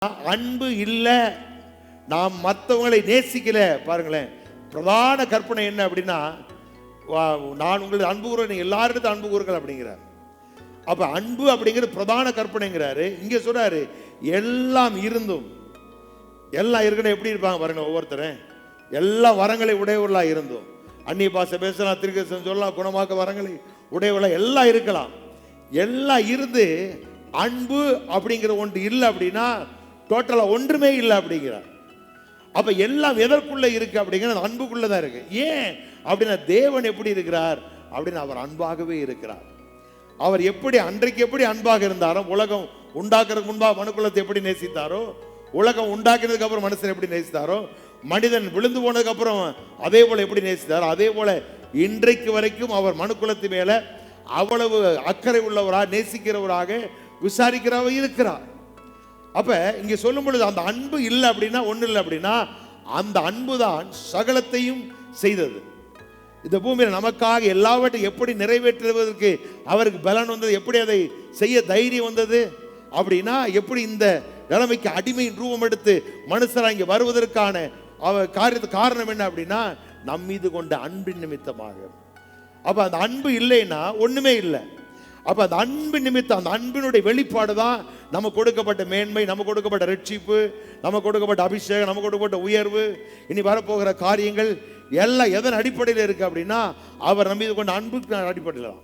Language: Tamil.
அன்பு இல்லை, நாம் மற்றவங்களை நேசிக்கல. பாருங்களேன், பிரதான கற்பனை என்ன அப்படின்னா, நான் உங்களுக்கு அன்பு கூறுவேன், எல்லாரிடத்தும் அன்பு கூறுங்கள் அப்படிங்கிறார். அப்ப அன்பு அப்படிங்கிறது பிரதான கற்பனைங்கிறாரு. இங்க சொல்றாரு எல்லாம் இருந்தும், எல்லாம் இருக்கணும். எப்படி இருப்பாங்க பாருங்க ஒவ்வொருத்தரும், எல்லா வரங்களை உடையவர்களா இருந்தும், அந்நிய பாஷை பேசலாம், திருக்கசம் சொல்லலாம், குணமாக்க வரங்களை உடையவர்களா எல்லாம் இருக்கலாம். எல்லாம் இருந்து அன்பு அப்படிங்கிற ஒன்று இல்லை அப்படின்னா டோட்டலா ஒன்றுமே இல்லை அப்படிங்கிறார். அப்ப எல்லாம் எதற்குள்ள இருக்கு அப்படிங்கிறது அன்புக்குள்ளதான் இருக்கு. ஏன் அப்படின்னா தேவன் எப்படி இருக்கிறார் அப்படின்னு, அவர் அன்பாகவே இருக்கிறார். அவர் எப்படி அன்றைக்கு எப்படி அன்பாக இருந்தாரோ, உலகம் உண்டாக்குறதுக்கு முன்பாக மனுக்குலத்தை எப்படி நேசித்தாரோ, உலகம் உண்டாக்கினதுக்கு அப்புறம் மனுஷன் எப்படி நேசித்தாரோ, மனிதன் விழுந்து போனதுக்கு அப்புறம் அதே போல எப்படி நேசித்தாரோ, அதே போல இன்றைக்கு வரைக்கும் அவர் மனுக்குலத்து மேல அவ்வளவு அக்கறை உள்ளவராக, நேசிக்கிறவராக, விசாரிக்கிறவராக இருக்கிறார். அப்ப இங்க சொல்லும் பொழுது அந்த அன்பு இல்லை அப்படின்னா ஒண்ணு இல்லை அப்படின்னா, அந்த அன்பு தான் சகலத்தையும் செய்தது. இந்த பூமியில் நமக்காக எல்லாவற்றையும் எப்படி நிறைவேற்றுவதற்கு அவருக்கு பலன் வந்தது, எப்படி அதை செய்ய தைரியம் வந்தது அப்படின்னா, எப்படி இந்த நிலைமைக்கு அடிமையின் ரூபம் எடுத்து மனுஷராக இங்கே வருவதற்கான காரியத்துக்கு காரணம் என்ன அப்படின்னா, நம் மீது கொண்ட அன்பின் நிமித்தமாக. அப்ப அந்த அன்பு இல்லைன்னா ஒண்ணுமே இல்லை. அப்ப அந்த அன்பு நிமித்தம், அந்த அன்பினுடைய வெளிப்பாடு தான் நமக்கு கொடுக்கப்பட்ட மேன்மை, நமக்கு கொடுக்கப்பட்ட ரட்சிப்பு, நமக்கு கொடுக்கப்பட்ட அபிஷேகம், நமக்கு கொடுக்கப்பட்ட உயர்வு, இனி வரப்போகிற காரியங்கள் எல்லாம் எதன் அடிப்படையில் இருக்கு அப்படின்னா, அவர் நம்பி கொண்ட அன்புக்கு அடிப்படையில் தான்.